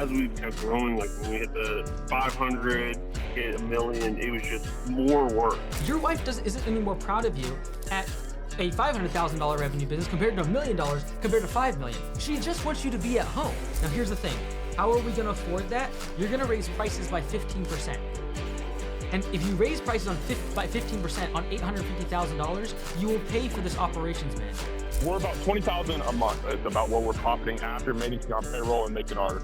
as we kept growing, like when we hit the 500, hit a million, it was just more work. Your wife isn't any more proud of you at a $500,000 revenue business compared to $1 million compared to $5 million. She just wants you to be at home. Now here's the thing. How are we gonna afford that? You're gonna raise prices by 15%. And if you raise prices by 15% on $850,000, you will pay for this operations manager. We're about $20,000 a month. It's about what we're profiting after making our payroll and making our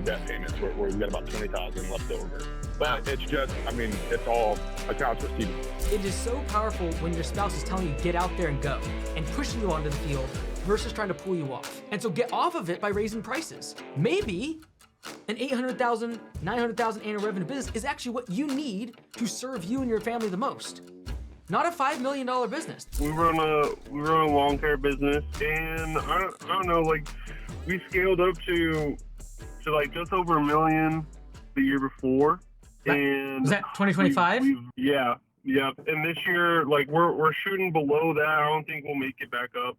debt payments. We've got about $20,000 left over. But it's just, it's all accounts receivable. It is so powerful when your spouse is telling you get out there and go and pushing you onto the field versus trying to pull you off. And so get off of it by raising prices. Maybe an $800,000, $900,000 annual revenue business is actually what you need to serve you and your family the most. Not a $5 million business. We run a lawn care business, and I don't know, like we scaled up to like just over $1 million the year before. And was that 2025? Yeah. And this year, like we're shooting below that. I don't think we'll make it back up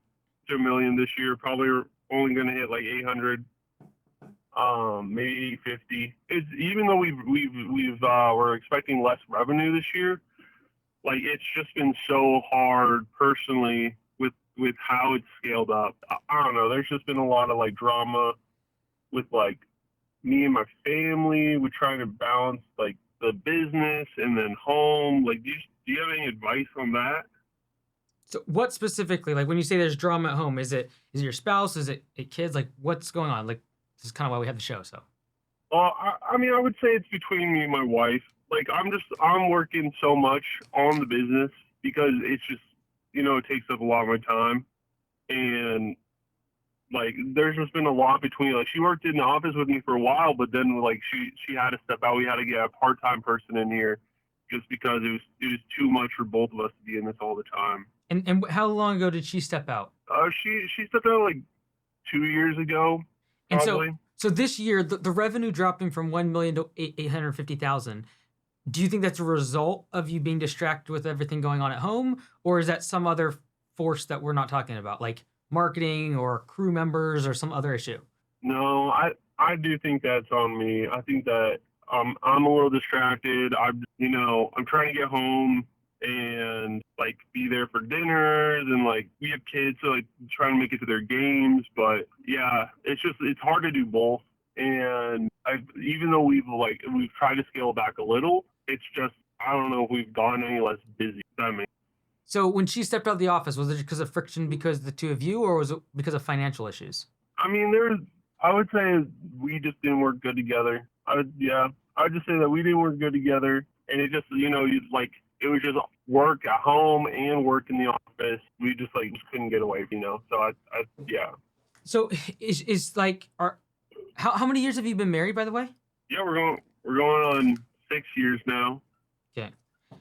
to $1 million this year. Probably only going to hit like 800, maybe 850. It's even though we're expecting less revenue this year. Like it's just been so hard personally with how it's scaled up. I don't know. There's just been a lot of like drama with like me and my family. We're trying to balance like the business and then home. Like, do you have any advice on that? So what specifically, like when you say there's drama at home, is it your spouse? Is it kids? Like what's going on? Like this is kind of why we have the show. So. I would say it's between me and my wife. Like I'm working so much on the business because it's just, it takes up a lot of my time. And like, there's just been a lot between, like she worked in the office with me for a while, but then like she had to step out. We had to get a part-time person in here just because it was too much for both of us to be in this all the time. And how long ago did she step out? She stepped out like 2 years ago, probably. And so this year, the revenue dropping from 1 million to 850,000, do you think that's a result of you being distracted with everything going on at home? Or is that some other force that we're not talking about, like marketing or crew members or some other issue? No, I do think that's on me. I think that I'm a little distracted. I'm trying to get home and like be there for dinners, and like we have kids, so like trying to make it to their games. But yeah, it's hard to do both. And even though we've tried to scale back a little, it's just, I don't know if we've gotten any less busy. So when she stepped out of the office, was it because of friction because of the two of you, or was it because of financial issues? I would say we just didn't work good together. I would just say that we didn't work good together, and it just, it was just work at home and work in the office. We just couldn't get away, So yeah. So is like, how many years have you been married, by the way? Yeah, we're going on 6 years now. Okay.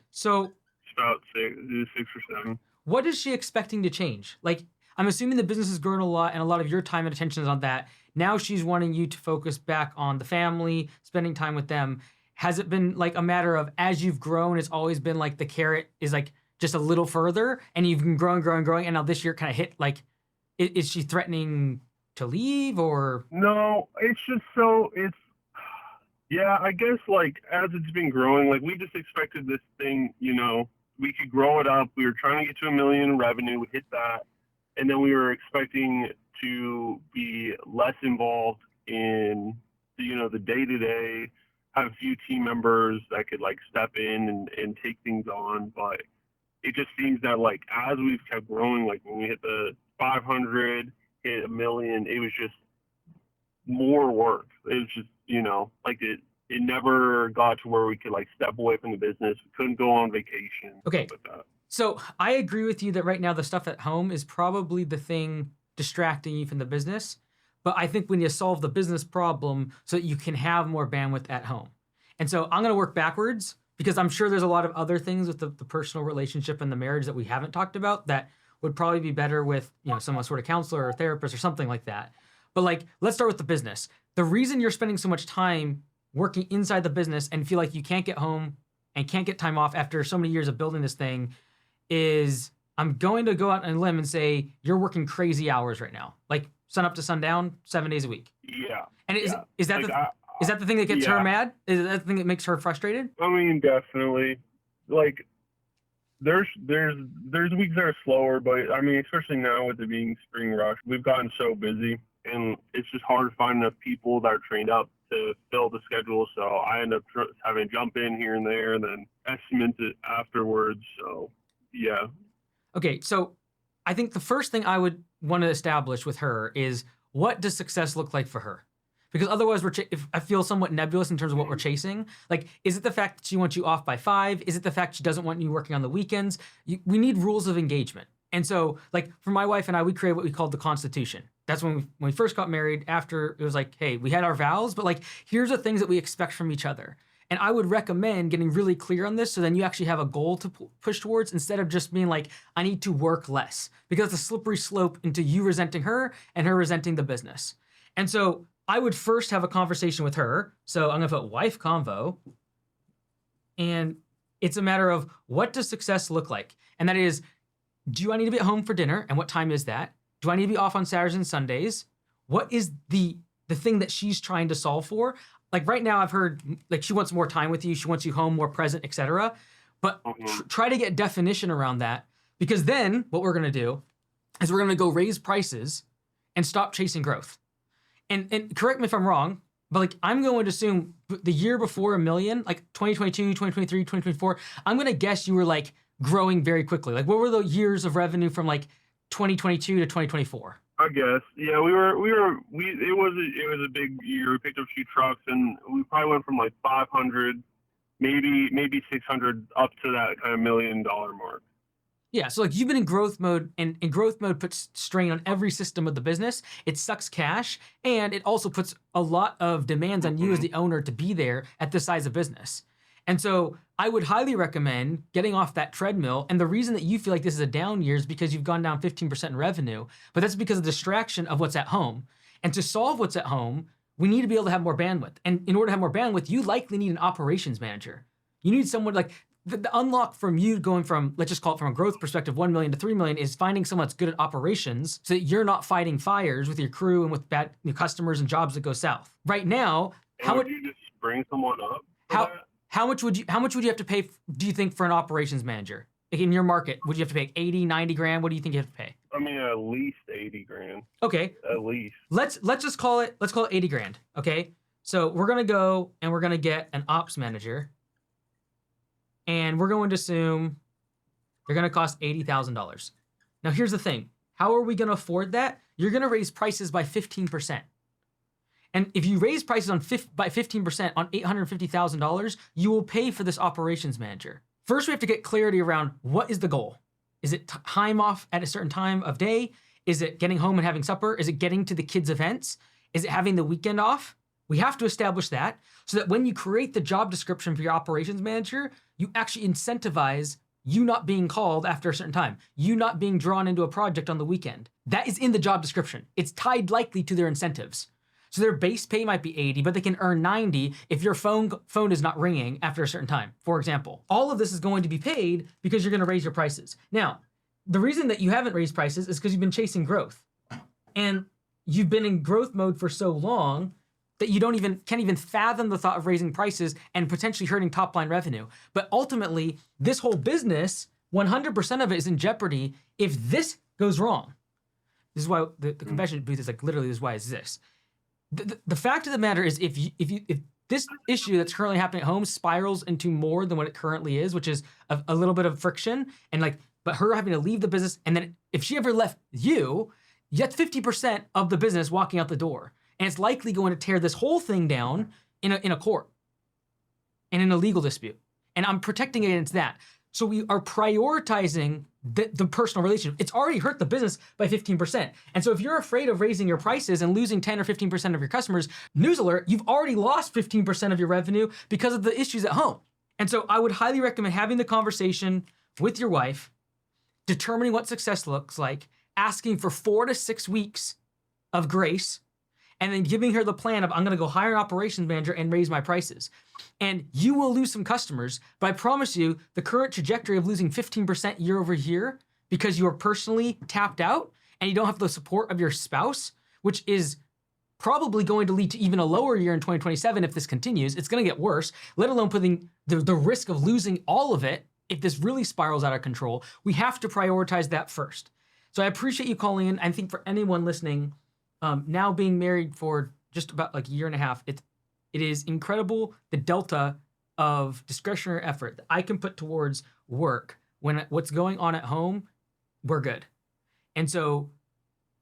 So it's about six or seven. What is she expecting to change? Like, I'm assuming the business has grown a lot and a lot of your time and attention is on that. Now she's wanting you to focus back on the family, spending time with them. Has it been like a matter of, as you've grown, it's always been like the carrot is like just a little further and you've been growing, and now this year kind of hit, like, is she threatening to leave or? No, it's just yeah, I guess like as it's been growing, like we just expected this thing, we could grow it up. We were trying to get to $1 million in revenue. We hit that. And then we were expecting to be less involved in, the day-to-day, have a few team members that could like step in and take things on. But it just seems that like as we've kept growing, like when we hit the 500, hit $1 million, it was just more work. It was just, it never got to where we could like step away from the business. We couldn't go on vacation. Okay. Like that. So I agree with you that right now the stuff at home is probably the thing distracting you from the business. But I think we need to solve the business problem so that you can have more bandwidth at home. And so I'm going to work backwards because I'm sure there's a lot of other things with the personal relationship and the marriage that we haven't talked about that would probably be better with, some sort of counselor or therapist or something like that. But like, let's start with the business. The reason you're spending so much time working inside the business and feel like you can't get home and can't get time off after so many years of building this thing is, I'm going to go out on a limb and say you're working crazy hours right now, like sun up to sundown, 7 days a week. Yeah. And Yeah. is that Like, is that the thing that gets yeah. her mad? Is that the thing that makes her frustrated? I mean, definitely. Like, there's weeks that are slower, but I mean, especially now with it being spring rush, we've gotten so busy, and it's just hard to find enough people that are trained up to fill the schedule. So I end up having to jump in here and there, and then estimate it afterwards. So yeah. Okay, so I think the first thing I would want to establish with her is, what does success look like for her? Because otherwise, if I feel somewhat nebulous in terms of what we're chasing. Like, is it the fact that she wants you off by 5? Is it the fact she doesn't want you working on the weekends? We need rules of engagement. And so, like, for my wife and I, we created what we called the Constitution. That's when we first got married. After, it was like, hey, we had our vows, but like, here's the things that we expect from each other. And I would recommend getting really clear on this, so then you actually have a goal to push towards, instead of just being like, I need to work less, because it's a slippery slope into you resenting her and her resenting the business. And so I would first have a conversation with her. So I'm going to put wife convo. And it's a matter of, what does success look like? And that is, do I need to be at home for dinner? And what time is that? Do I need to be off on Saturdays and Sundays? What is the thing that she's trying to solve for? Like, right now, I've heard, like, she wants more time with you. She wants you home, more present, etc. But try to get definition around that, because then what we're going to do is we're going to go raise prices and stop chasing growth. And correct me if I'm wrong, but like, I'm going to assume the year before $1 million, like 2022, 2023, 2024, I'm going to guess you were like growing very quickly. Like, what were the years of revenue from like 2022 to 2024? I guess. Yeah, it was a big year. We picked up a few trucks, and we probably went from like 500, maybe 600, up to that kind of $1 million mark. Yeah, so like, you've been in growth mode, and growth mode puts strain on every system of the business. It sucks cash, and it also puts a lot of demands on you as the owner to be there at this size of business. And so I would highly recommend getting off that treadmill. And the reason that you feel like this is a down year is because you've gone down 15% in revenue, but that's because of the distraction of what's at home. And to solve what's at home, we need to be able to have more bandwidth. And in order to have more bandwidth, you likely need an operations manager. You need someone like, the unlock from you going from, let's just call it from a growth perspective, 1 million to 3 million, is finding someone that's good at operations, so that you're not fighting fires with your crew and with bad customers and jobs that go south. Right now, how would you just bring someone up? How much would you have to pay, do you think, for an operations manager? Like, in your market, would you have to pay 80, 90 grand? What do you think you have to pay? I mean, at least 80 grand. Okay. At least. Let's just call it 80 grand. Okay. So we're going to go and we're going to get an ops manager, and we're going to assume they're going to cost $80,000. Now, here's the thing. How are we going to afford that? You're going to raise prices by 15%. And if you raise prices by 15% on $850,000, you will pay for this operations manager. First, we have to get clarity around, what is the goal? Is it time off at a certain time of day? Is it getting home and having supper? Is it getting to the kids' events? Is it having the weekend off? We have to establish that, so that when you create the job description for your operations manager, you actually incentivize you not being called after a certain time, you not being drawn into a project on the weekend. That is in the job description. It's tied likely to their incentives. So their base pay might be 80, but they can earn 90 if your phone is not ringing after a certain time, for example. All of this is going to be paid because you're going to raise your prices. Now, the reason that you haven't raised prices is because you've been chasing growth. And you've been in growth mode for so long that you can't even fathom the thought of raising prices and potentially hurting top line revenue. But ultimately, this whole business, 100% of it is in jeopardy if this goes wrong. This is why the convention booth is like, literally, this is why it exists. The fact of the matter is, if this issue that's currently happening at home spirals into more than what it currently is, which is a little bit of friction, and like, but her having to leave the business, and then if she ever left you, that's 50% of the business walking out the door. And it's likely going to tear this whole thing down in a court and in a legal dispute. And I'm protecting against that. So we are prioritizing the personal relationship. It's already hurt the business by 15%. And so if you're afraid of raising your prices and losing 10 or 15% of your customers, news alert, you've already lost 15% of your revenue because of the issues at home. And so I would highly recommend having the conversation with your wife, determining what success looks like, asking for 4 to 6 weeks of grace, and then giving her the plan of, I'm going to go hire an operations manager and raise my prices. And you will lose some customers, but I promise you, the current trajectory of losing 15% year over year because you are personally tapped out and you don't have the support of your spouse, which is probably going to lead to even a lower year in 2027 if this continues. It's going to get worse, let alone putting the risk of losing all of it if this really spirals out of control. We have to prioritize that first. So I appreciate you calling in. I think for anyone listening, now being married for just about like a year and a half, it is incredible the delta of discretionary effort that I can put towards work when what's going on at home, we're good. And so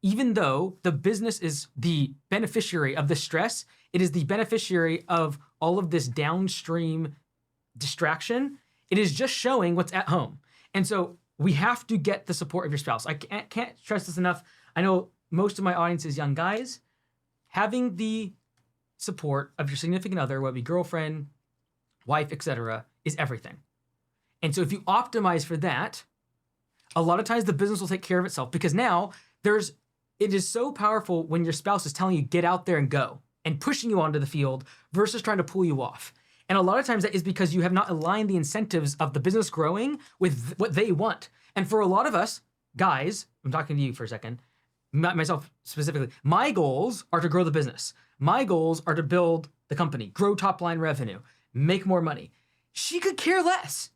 even though the business is the beneficiary of the stress, it is the beneficiary of all of this downstream distraction. It is just showing what's at home. And so we have to get the support of your spouse. I can't stress this enough. I know most of my audience is young guys. Having the support of your significant other, whether it be girlfriend, wife, etc., is everything. And so if you optimize for that, a lot of times the business will take care of itself, because now it is so powerful when your spouse is telling you get out there and go and pushing you onto the field versus trying to pull you off. And a lot of times that is because you have not aligned the incentives of the business growing with what they want. And for a lot of us guys, I'm talking to you for a second, myself specifically, my goals are to grow the business. My goals are to build the company, grow top line revenue, make more money. She could care less.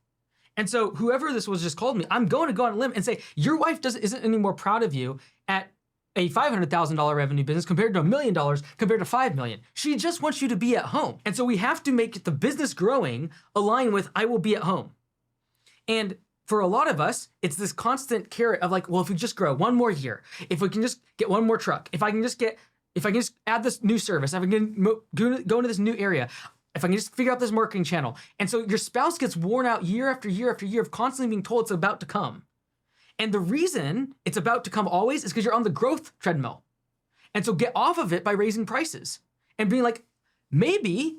And so whoever this was just called me, I'm going to go on a limb and say, your wife isn't any more proud of you at a $500,000 revenue business compared to $1 million, compared to $5 million. She just wants you to be at home. And so we have to make the business growing align with, I will be at home. And for a lot of us, it's this constant carrot of like, well, if we just grow one more year, if we can just get one more truck, if I can just add this new service, if I can go into this new area, if I can just figure out this marketing channel. And so your spouse gets worn out year after year after year of constantly being told it's about to come. And the reason it's about to come always is because you're on the growth treadmill. And so get off of it by raising prices and being like, maybe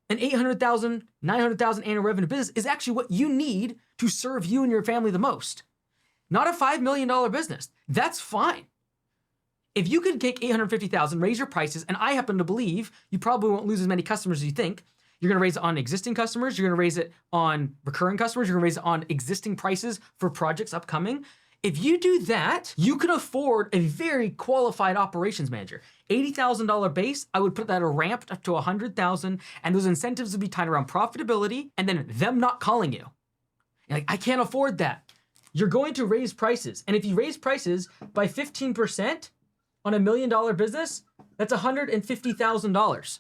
an $800,000, $900,000 annual revenue business is actually what you need to serve you and your family the most. Not a $5 million business. That's fine. If you can take $850,000, raise your prices, and I happen to believe you probably won't lose as many customers as you think. You're going to raise it on existing customers. You're going to raise it on recurring customers. You're going to raise it on existing prices for projects upcoming. If you do that, you can afford a very qualified operations manager. $80,000 base, I would put that ramped up to $100,000, and those incentives would be tied around profitability and then them not calling you. You're like, I can't afford that. You're going to raise prices. And if you raise prices by 15% on $1 million business, that's $150,000.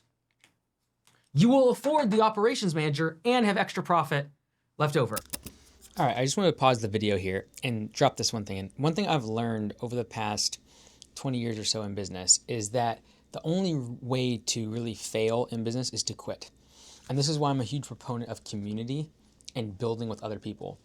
You will afford the operations manager and have extra profit left over. All right, I just want to pause the video here and drop this one thing in. One thing I've learned over the past 20 years or so in business is that the only way to really fail in business is to quit. And this is why I'm a huge proponent of community and building with other people.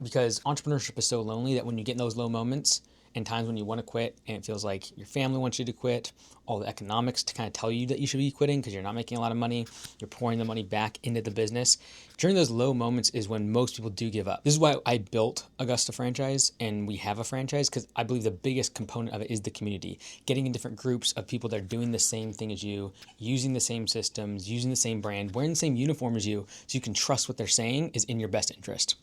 Because entrepreneurship is so lonely that when you get in those low moments and times when you want to quit and it feels like your family wants you to quit, all the economics to kind of tell you that you should be quitting because you're not making a lot of money, you're pouring the money back into the business. During those low moments is when most people do give up. This is why I built Augusta franchise and we have a franchise, because I believe the biggest component of it is the community. Getting in different groups of people that are doing the same thing as you, using the same systems, using the same brand, wearing the same uniform as you, so you can trust what they're saying is in your best interest.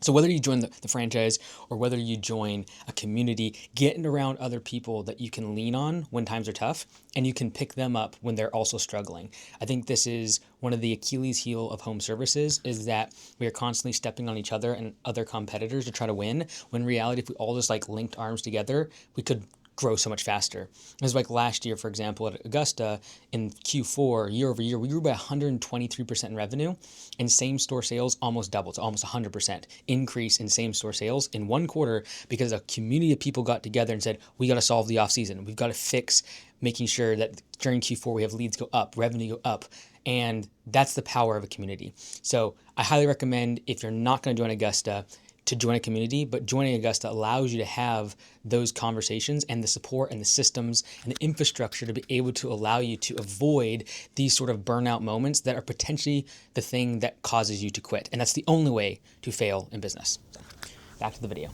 So whether you join the franchise or whether you join a community, getting around other people that you can lean on when times are tough and you can pick them up when they're also struggling. I think this is one of the Achilles heel of home services, is that we are constantly stepping on each other and other competitors to try to win, when in reality, if we all just like linked arms together, we could grow so much faster. It was like last year, for example, at Augusta in Q4, year over year, we grew by 123% in revenue, and same store sales almost doubled, so almost 100% increase in same store sales in one quarter, because a community of people got together and said, we got to solve the off season. We've got to fix making sure that during Q4 we have leads go up, revenue go up. And that's the power of a community. So I highly recommend, if you're not going to join Augusta, to join a community, but joining Augusta allows you to have those conversations and the support and the systems and the infrastructure to be able to allow you to avoid these sort of burnout moments that are potentially the thing that causes you to quit. And that's the only way to fail in business. So, back to the video.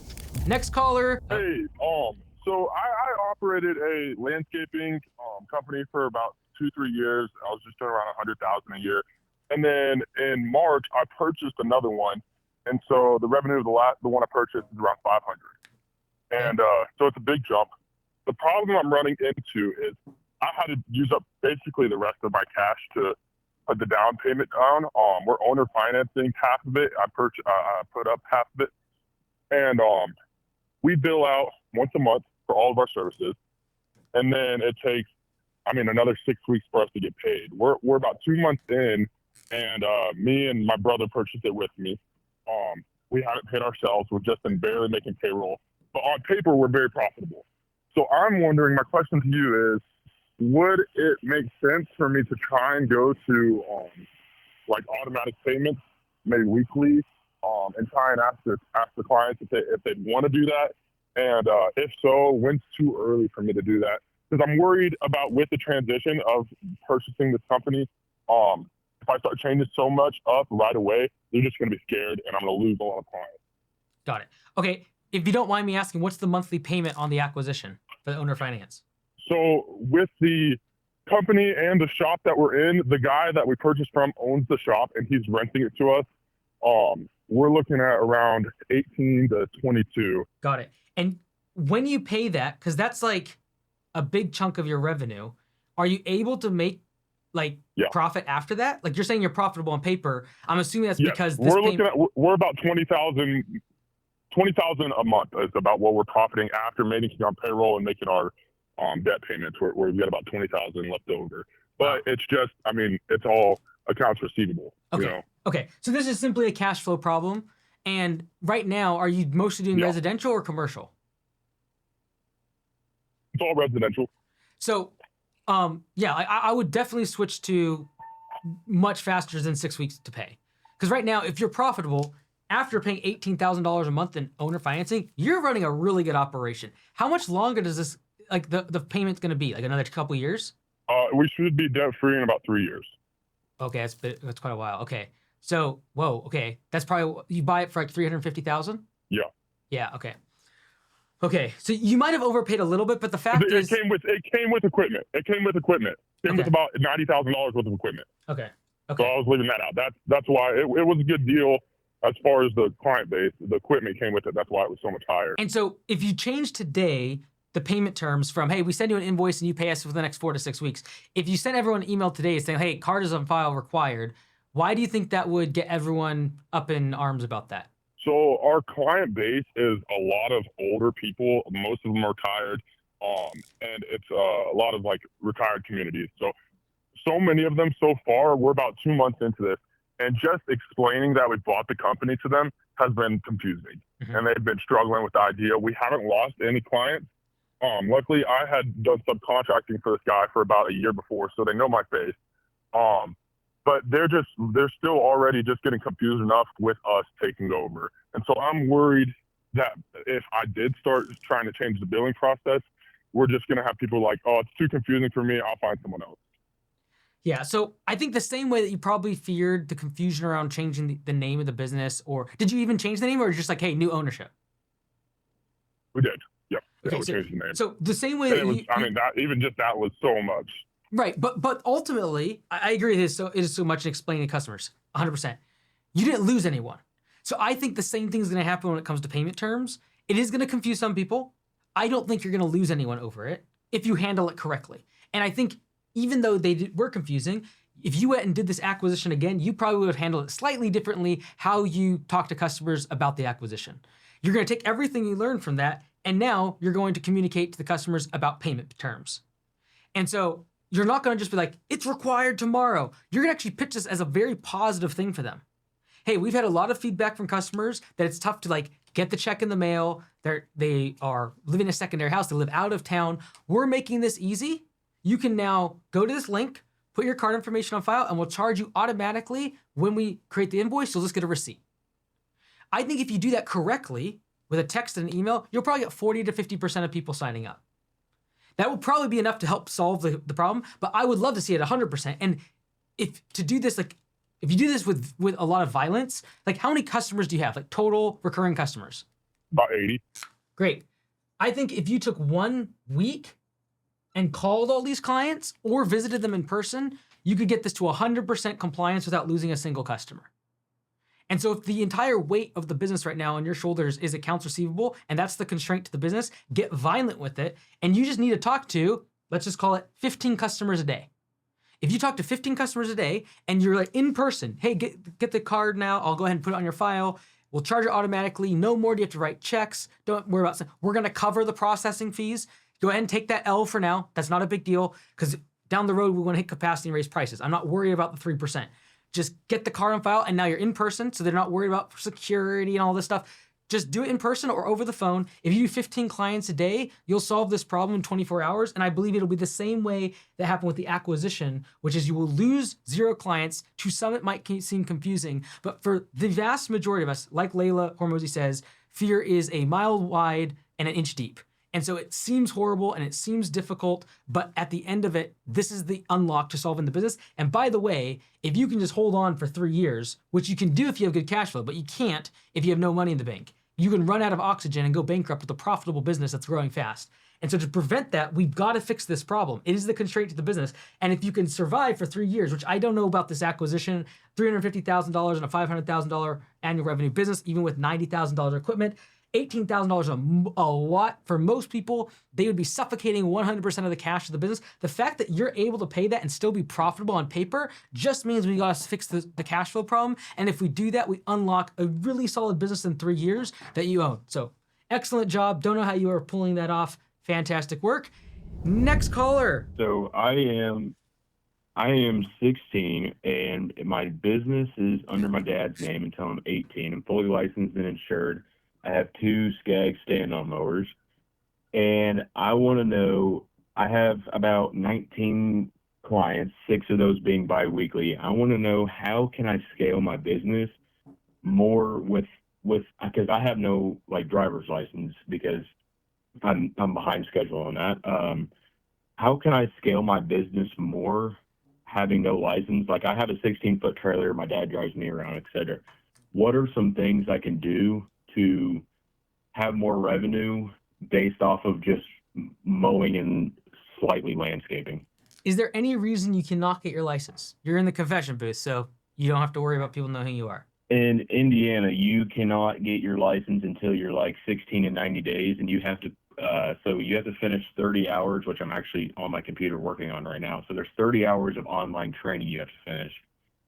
Next caller. Hey, so I operated a landscaping company for about 2-3 years. I was just doing around $100,000 a year. And then in March, I purchased another one. And so the revenue of the one I purchased is around 500. And so it's a big jump. The problem I'm running into is I had to use up basically the rest of my cash to put the down payment down. We're owner financing half of it. I put up half of it, and we bill out once a month for all of our services, and then it takes, another 6 weeks for us to get paid. We're about 2 months in, and me and my brother purchased it with me. We haven't paid ourselves. We've just been barely making payroll, but on paper we're very profitable. So I'm wondering, my question to you is, would it make sense for me to try and go to like automatic payments, maybe weekly, and try and ask the clients if they'd want to do that, and if so, when's too early for me to do that? Because I'm worried about, with the transition of purchasing this company, if I start changing so much up right away, they're just going to be scared, and I'm going to lose a lot of clients. Got it. Okay, if you don't mind me asking, what's the monthly payment on the acquisition for the owner finance? So with the company and the shop that we're in, the guy that we purchased from owns the shop, and he's renting it to us. We're looking at around 18 to 22. Got it. And when you pay that, because that's like a big chunk of your revenue, are you able to make profit after that? Like, you're saying you're profitable on paper. I'm assuming that's because this we're about 20,000 a month is about what we're profiting after making our payroll and making our debt payments. We've got about 20,000 left over, but it's just, it's all accounts receivable. Okay. You know? Okay. So this is simply a cash flow problem. And right now, are you mostly doing residential or commercial? It's all residential. So, I would definitely switch to much faster than 6 weeks to pay. Because right now, if you're profitable, after paying $18,000 a month in owner financing, you're running a really good operation. How much longer does this, the payment's going to be? Like another couple years? We should be debt free in about 3 years. Okay, that's quite a while. Okay, so okay, that's probably, you buy it for like $350,000. Yeah. Yeah. Okay. Okay, so you might have overpaid a little bit, but the fact is, it came with equipment. It came with about $90,000 worth of equipment. Okay. So I was leaving that out. That's why it was a good deal as far as the client base. The equipment came with it. That's why it was so much higher. And so if you change today the payment terms from, hey, we send you an invoice and you pay us for the next 4 to 6 weeks. If you send everyone an email today saying, hey, card is on file required, why do you think that would get everyone up in arms about that? So our client base is a lot of older people. Most of them are retired, and it's a lot of retired communities. So many of them so far. We're about 2 months into this, and just explaining that we bought the company to them has been confusing, and they've been struggling with the idea. We haven't lost any clients. Luckily, I had done subcontracting for this guy for about a year before, so they know my face. But they're still already just getting confused enough with us taking over. And so I'm worried that if I did start trying to change the billing process, we're just going to have people like, oh, it's too confusing for me, I'll find someone else. Yeah, so I think the same way that you probably feared the confusion around changing the name of the business, or did you even change the name, or just like, hey, new ownership? We did. Yep. Okay, we changed the name. So the same way that that was so much. Right, but ultimately, I agree it is so much in explaining to customers, 100%. You didn't lose anyone. So I think the same thing is going to happen when it comes to payment terms. It is going to confuse some people. I don't think you're going to lose anyone over it if you handle it correctly. And I think even though they were confusing, if you went and did this acquisition again, you probably would have handled it slightly differently how you talk to customers about the acquisition. You're going to take everything you learned from that, and now you're going to communicate to the customers about payment terms. And so you're not going to just be like, it's required tomorrow. You're going to actually pitch this as a very positive thing for them. Hey, we've had a lot of feedback from customers that it's tough to get the check in the mail. They are living in a secondary house. They live out of town. We're making this easy. You can now go to this link, put your card information on file, and we'll charge you automatically when we create the invoice. You'll just get a receipt. I think if you do that correctly with a text and an email, you'll probably get 40 to 50% of people signing up. That will probably be enough to help solve the problem, but I would love to see it 100%. And if you do this with a lot of violence, how many customers do you have? Total recurring customers? About 80. Great. I think if you took 1 week and called all these clients or visited them in person, you could get this to 100% compliance without losing a single customer. And so if the entire weight of the business right now on your shoulders is accounts receivable, and that's the constraint to the business, get violent with it. And you just need to talk to let's just call it 15 customers a day. If you talk to 15 customers a day and you're like in person, hey, get the card now. I'll go ahead and put it on your file. We'll charge it automatically. No more do you have to write checks. Don't worry about we're going to cover the processing fees. Go ahead and take that L for now. That's not a big deal because down the road, we want to hit capacity and raise prices. I'm not worried about the 3%. Just get the card on file and now you're in person. So they're not worried about security and all this stuff. Just do it in person or over the phone. If you do 15 clients a day, you'll solve this problem in 24 hours. And I believe it'll be the same way that happened with the acquisition, which is you will lose 0 clients. To some, it might seem confusing, but for the vast majority of us, like Layla Hormozy says, fear is a mile wide and an inch deep. And so it seems horrible and it seems difficult, but at the end of it, this is the unlock to solving the business. And by the way, if you can just hold on for 3 years, which you can do if you have good cash flow, but you can't if you have no money in the bank, you can run out of oxygen and go bankrupt with a profitable business that's growing fast. And so to prevent that, we've got to fix this problem. It is the constraint to the business. And if you can survive for 3 years, which I don't know about this acquisition, $350,000 and a $500,000 annual revenue business, even with $90,000 equipment, $18,000 a lot for most people. They would be suffocating 100% of the cash of the business. The fact that you're able to pay that and still be profitable on paper just means we got to fix the cash flow problem. And if we do that, we unlock a really solid business in 3 years that you own. So excellent job. Don't know how you are pulling that off. Fantastic work. Next caller. So I am 16 and my business is under my dad's name until I'm 18. I'm fully licensed and insured. I have 2 Skag stand-on mowers, and I want to know, I have about 19 clients, 6 of those being biweekly. I want to know, how can I scale my business more with because I have no like driver's license because I'm behind schedule on that. How can I scale my business more having no license? Like, I have a 16-foot trailer, my dad drives me around, etc. What are some things I can do to have more revenue based off of just mowing and slightly landscaping? Is there any reason you cannot get your license? You're in the confession booth, so you don't have to worry about people knowing who you are. In Indiana, you cannot get your license until you're like 16 and 90 days, and you have to you have to finish 30 hours, which I'm actually on my computer working on right now. So there's 30 hours of online training you have to finish,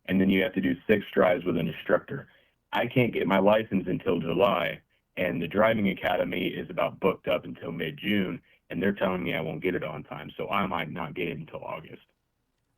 and then you have to do 6 drives with an instructor. I can't get my license until July, and the driving academy is about booked up until mid-June, and they're telling me I won't get it on time, so I might not get it until August.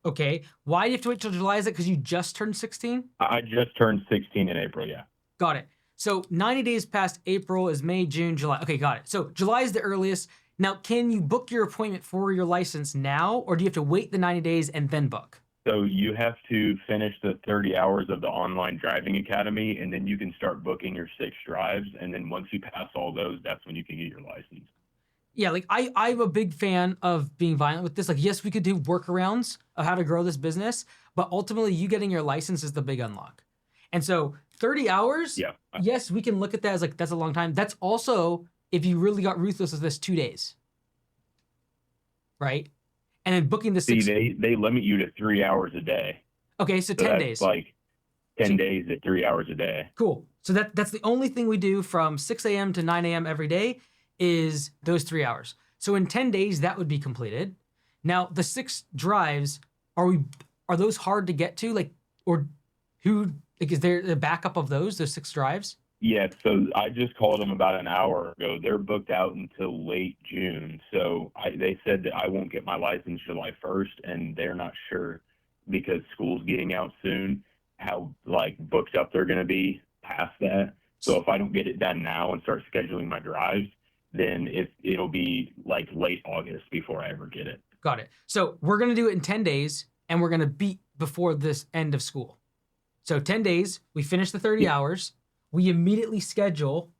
Okay. Why do you have to wait till July? Is it because you just turned 16? I just turned 16 in April, yeah. Got it. So 90 days past April is May, June, July. Okay, got it. So July is the earliest. Now, can you book your appointment for your license now, or do you have to wait the 90 days and then book? So you have to finish the 30 hours of the online driving academy, and then you can start booking your 6 drives. And then once you pass all those, that's when you can get your license. Yeah, like I'm a big fan of being violent with this. Like, yes, we could do workarounds of how to grow this business, but ultimately you getting your license is the big unlock. And so 30 hours, yeah. Yes, we can look at that as like, that's a long time. That's also, if you really got ruthless with this, 2 days, right? And then booking the 6. See, they limit you to 3 hours a day. Okay, so 10 days. Like 10 days at 3 hours a day. Cool. So that's the only thing we do from 6 a.m. to 9 a.m. every day is those 3 hours. So in 10 days, that would be completed. Now, the 6 drives, are those hard to get to? Like, or who, like, is there a backup of those 6 drives? Yeah, so I just called them about an hour ago. They're booked out until late June. So they said that I won't get my license July 1st, and they're not sure because school's getting out soon how like booked up they're going to be past that. So if I don't get it done now and start scheduling my drives, then it'll be like late August before I ever get it. Got it. So we're going to do it in 10 days, and we're going to beat before this end of school. So 10 days, we finish the 30 hours. We immediately schedule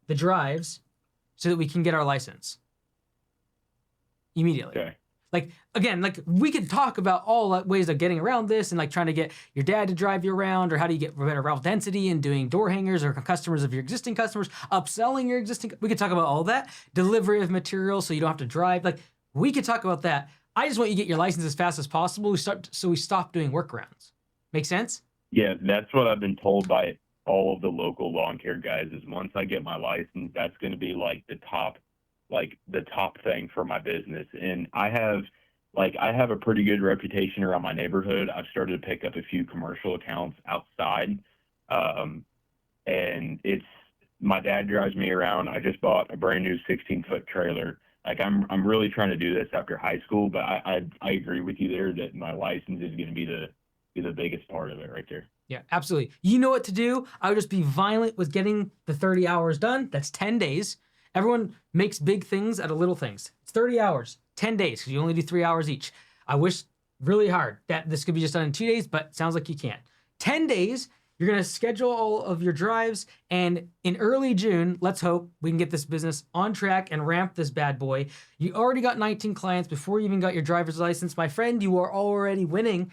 the drives so that we can get our license immediately. Okay. Like, again, like we could talk about all ways of getting around this and like trying to get your dad to drive you around, or how do you get better route density and doing door hangers or customers of your existing customers, upselling your existing. We could talk about all that, delivery of material so you don't have to drive. Like, we could talk about that. I just want you to get your license as fast as possible. We stop doing workarounds. Make sense? Yeah, that's what I've been told by all of the local lawn care guys is once I get my license, that's going to be like the top like the top thing for my business. And I have a pretty good reputation around my neighborhood. I've started to pick up a few commercial accounts outside. Um, and it's my dad drives me around. I just bought a brand new 16-foot trailer. Like I'm really trying to do this after high school, but I agree with you there that my license is going to be the biggest part of it right there. Yeah, absolutely. You know what to do. I would just be violent with getting the 30 hours done. That's 10 days. Everyone makes big things out of little things. It's 30 hours, 10 days, because you only do 3 hours each. I wish really hard that this could be just done in 2 days, but sounds like you can't. 10 days, you're going to schedule all of your drives, and in early June, let's hope we can get this business on track and ramp this bad boy. You already got 19 clients before you even got your driver's license. My friend, you are already winning